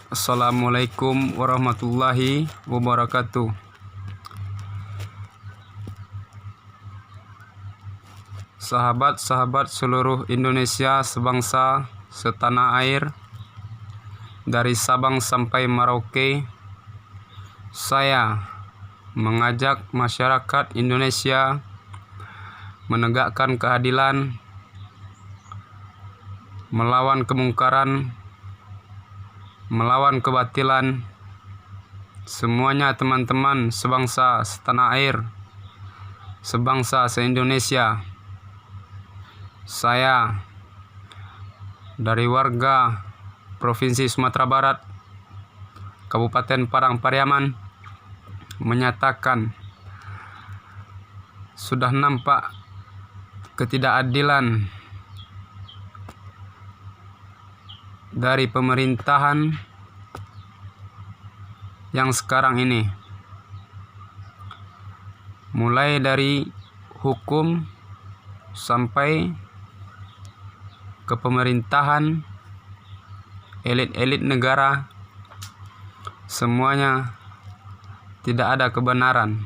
Assalamualaikum warahmatullahi wabarakatuh. Sahabat-sahabat seluruh Indonesia sebangsa setanah air, dari Sabang sampai Merauke, saya mengajak masyarakat Indonesia menegakkan keadilan, melawan kemungkaran, melawan kebatilan. Semuanya teman-teman sebangsa setanah air, sebangsa se-Indonesia. Saya dari warga Provinsi Sumatera Barat, Kabupaten Parang-Pariaman, menyatakan sudah nampak ketidakadilan dari pemerintahan yang sekarang ini, mulai dari hukum sampai ke pemerintahan, elit-elit negara, semuanya tidak ada kebenaran,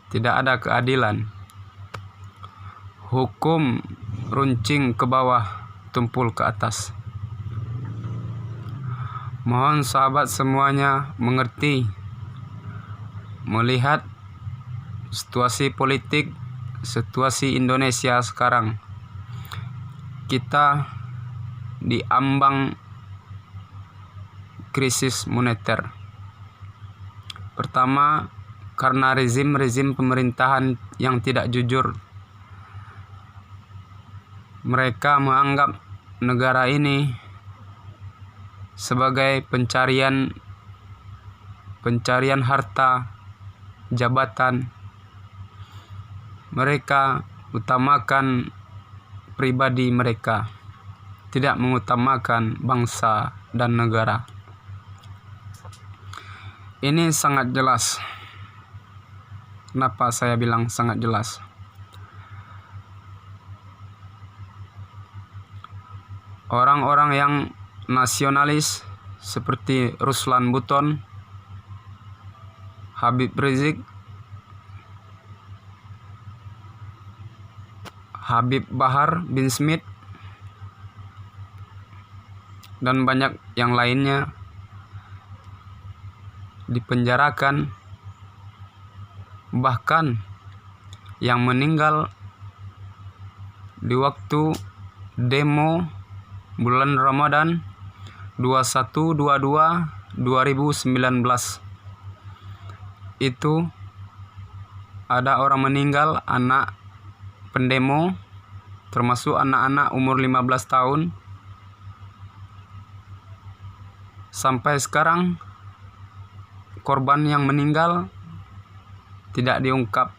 tidak ada keadilan. Hukum runcing ke bawah, tumpul ke atas. Mohon sahabat semuanya mengerti, melihat situasi politik, situasi Indonesia sekarang. Kita diambang krisis moneter. Pertama, karena rezim pemerintahan yang tidak jujur. Mereka menganggap negara ini sebagai pencarian harta, jabatan. Mereka utamakan pribadi mereka, tidak mengutamakan bangsa dan negara. Ini sangat jelas. Kenapa saya bilang sangat jelas? Orang-orang yang nasionalis seperti Ruslan Buton, Habib Rizik, Habib Bahar bin Smith, dan banyak yang lainnya dipenjarakan. Bahkan yang meninggal di waktu demo bulan Ramadan 21/22/2019 itu ada orang meninggal, anak pendemo, termasuk anak-anak umur 15 tahun. Sampai sekarang korban yang meninggal tidak diungkap,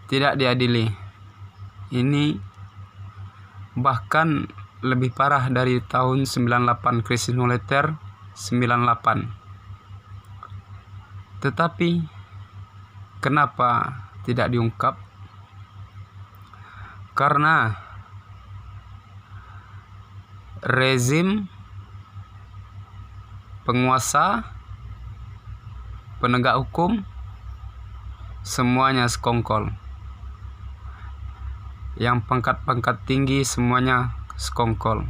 tidak diadili. Ini bahkan lebih parah dari tahun 98, krisis moneter 98. Tetapi kenapa tidak diungkap? Karena rezim penguasa, penegak hukum, semuanya sekongkol. Yang pangkat-pangkat tinggi semuanya sekongkol.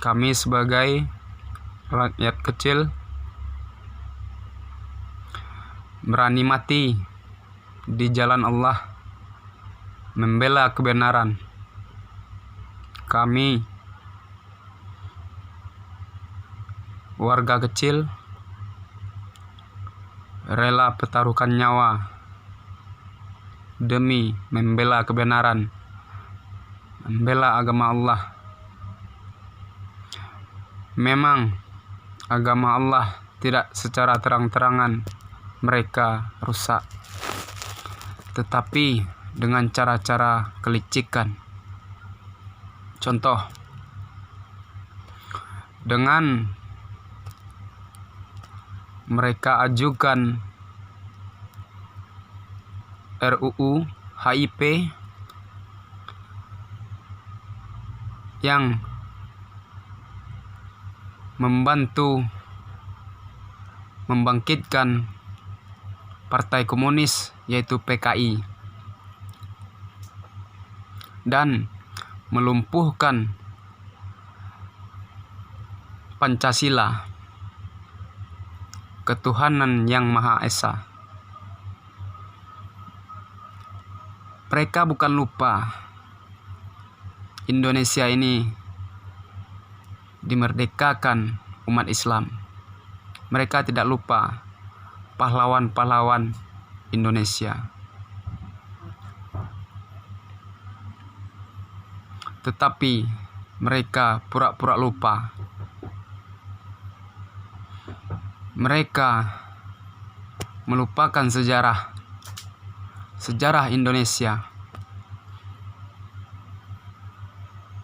Kami sebagai rakyat kecil berani mati di jalan Allah, membela kebenaran. Kami warga kecil rela pertaruhkan nyawa demi membela kebenaran, membela agama Allah. Memang agama Allah tidak secara terang-terangan mereka rusak, tetapi dengan cara-cara kelicikan. Contoh, dengan mereka ajukan RUU HIP yang membantu membangkitkan Partai Komunis yaitu PKI dan melumpuhkan Pancasila, ketuhanan yang Maha Esa. Mereka bukan lupa Indonesia ini dimerdekakan umat Islam. Mereka tidak lupa pahlawan-pahlawan Indonesia. Tetapi mereka pura-pura lupa. Mereka melupakan sejarah Indonesia.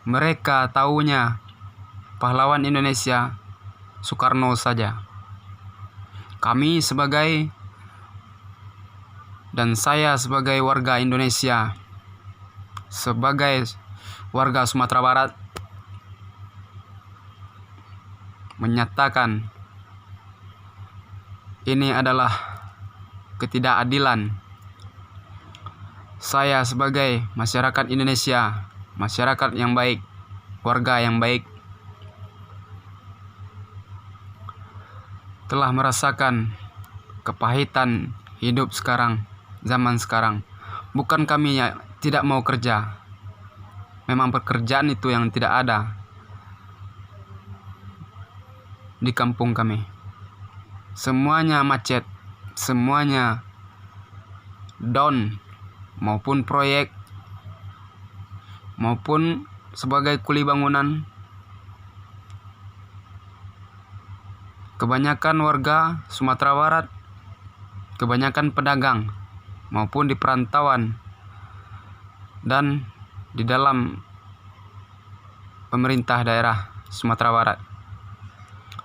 Mereka taunya pahlawan Indonesia Soekarno saja. Kami dan saya sebagai warga Indonesia, sebagai warga Sumatera Barat, menyatakan ini adalah ketidakadilan. Saya sebagai masyarakat Indonesia, masyarakat yang baik, warga yang baik, telah merasakan kepahitan hidup sekarang, zaman sekarang. Bukan kami tidak mau kerja. Memang pekerjaan itu yang tidak ada di kampung kami. Semuanya macet, semuanya down, maupun proyek, maupun sebagai kuli bangunan. Kebanyakan warga Sumatera Barat, kebanyakan pedagang, maupun di perantauan dan di dalam pemerintah daerah Sumatera Barat.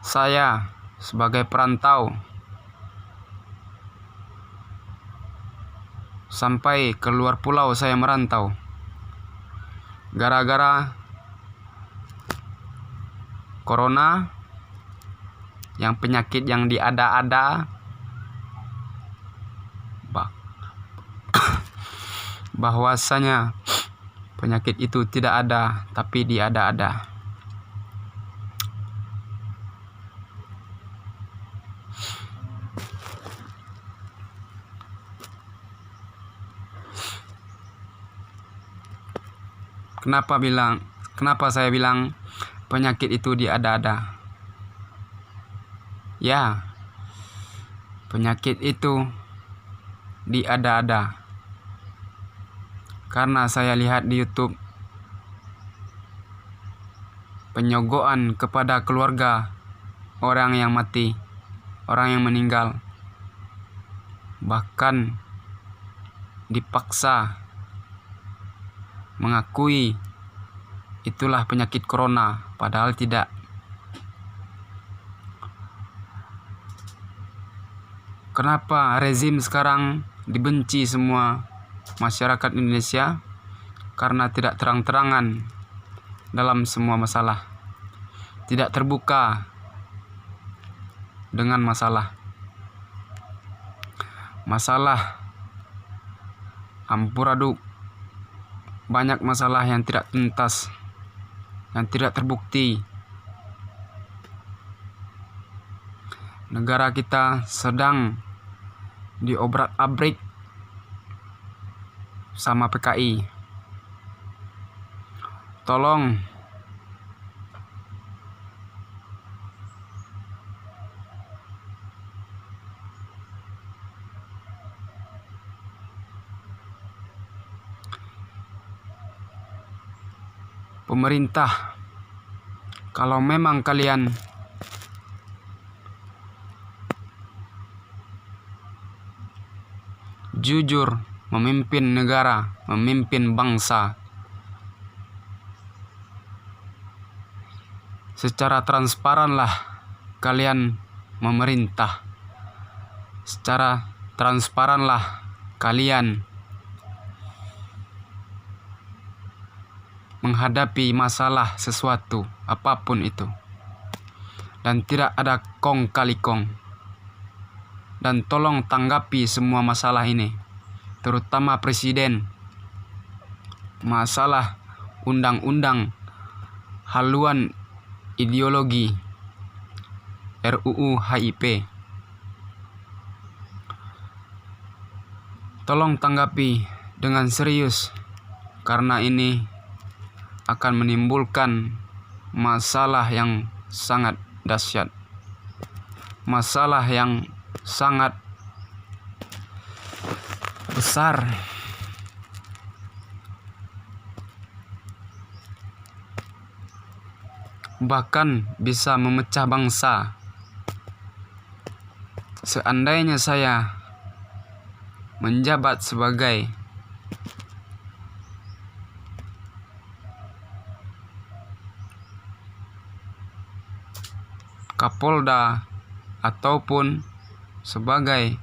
Saya sebagai perantau sampai ke luar pulau saya merantau gara-gara corona, yang penyakit yang diada-ada, bahwasanya penyakit itu tidak ada tapi diada-ada. Kenapa saya bilang penyakit itu diada-ada? Ya, penyakit itu diada-ada karena saya lihat di YouTube penyogokan kepada keluarga orang yang mati, orang yang meninggal, bahkan dipaksa mengakui itulah penyakit corona, padahal tidak. Kenapa rezim sekarang dibenci semua masyarakat Indonesia? Karena tidak terang-terangan dalam semua masalah, tidak terbuka dengan masalah amburadul. Banyak masalah yang tidak tuntas, yang tidak terbukti. Negara kita sedang diobrak-abrik sama PKI. Tolong pemerintah, kalau memang kalian jujur memimpin negara, memimpin bangsa secara transparanlah kalian memerintah, secara transparanlah kalian menghadapi masalah sesuatu apapun itu. dan tidak ada kong kali kong. Dan tolong tanggapi semua masalah ini, terutama presiden, masalah undang-undang haluan ideologi RUU HIP. Tolong tanggapi dengan serius, karena ini akan menimbulkan masalah yang sangat dahsyat, masalah yang sangat besar. Bahkan bisa memecah bangsa. Seandainya saya menjabat sebagai Kapolda ataupun sebagai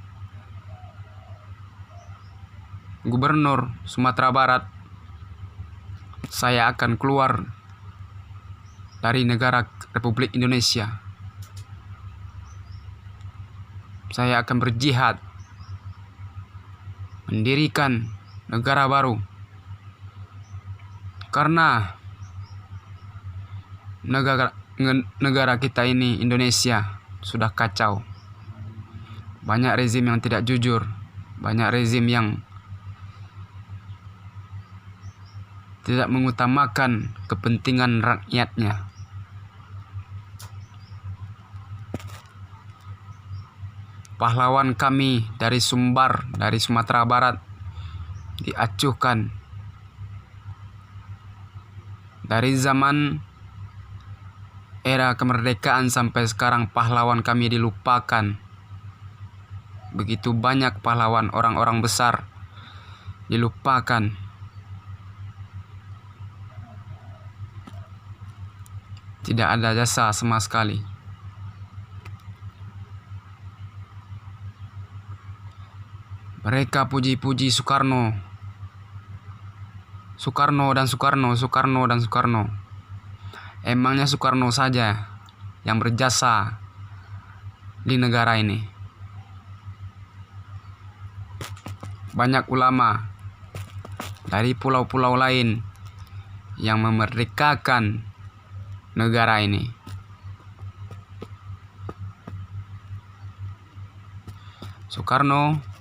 Gubernur Sumatera Barat, saya akan keluar dari negara Republik Indonesia. Saya akan berjihad mendirikan negara baru, karena negara kita ini, Indonesia, sudah kacau. Banyak rezim yang tidak jujur, banyak rezim yang tidak mengutamakan kepentingan rakyatnya. Pahlawan kami dari Sumbar, dari Sumatera Barat, diacuhkan. Dari zaman era kemerdekaan sampai sekarang pahlawan kami dilupakan. Begitu banyak pahlawan, orang-orang besar dilupakan. Tidak ada jasa sama sekali. Mereka puji-puji Soekarno. Emangnya Soekarno saja yang berjasa di negara ini? Banyak ulama dari pulau-pulau lain yang memerdekakan negara ini. Soekarno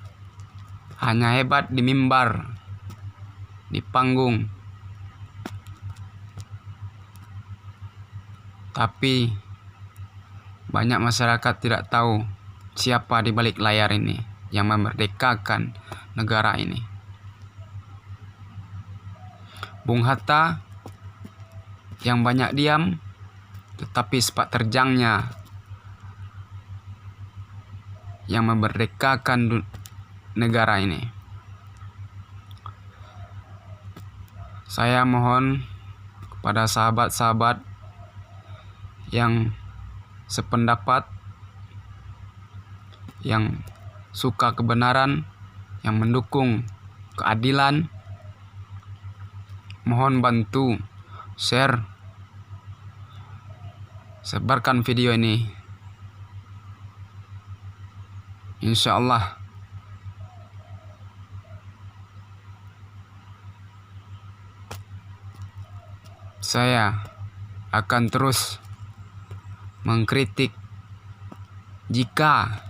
hanya hebat di mimbar, di panggung. Tapi banyak masyarakat tidak tahu siapa di balik layar ini yang memerdekakan negara ini. Bung Hatta yang banyak diam, tetapi sepak terjangnya yang memerdekakan negara ini. Saya mohon kepada sahabat-sahabat yang sependapat, yang suka kebenaran, yang mendukung keadilan, mohon bantu share, sebarkan video ini. Insya Allah saya akan terus mengkritik jika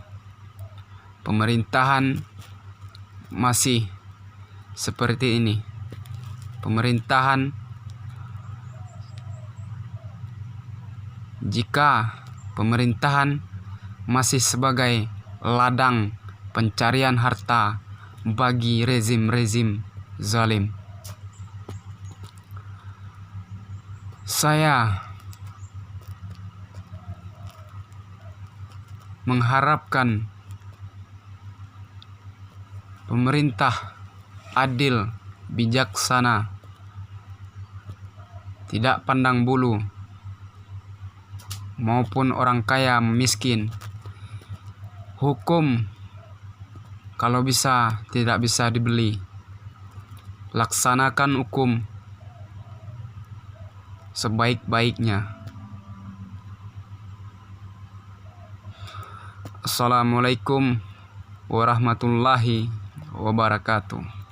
pemerintahan masih seperti ini. Jika pemerintahan masih sebagai ladang pencarian harta bagi rezim-rezim zalim. Saya mengharapkan pemerintah adil, bijaksana, tidak pandang bulu, maupun orang kaya miskin. Hukum kalau bisa tidak bisa dibeli. Laksanakan hukum sebaik-baiknya. Assalamualaikum warahmatullahi wabarakatuh.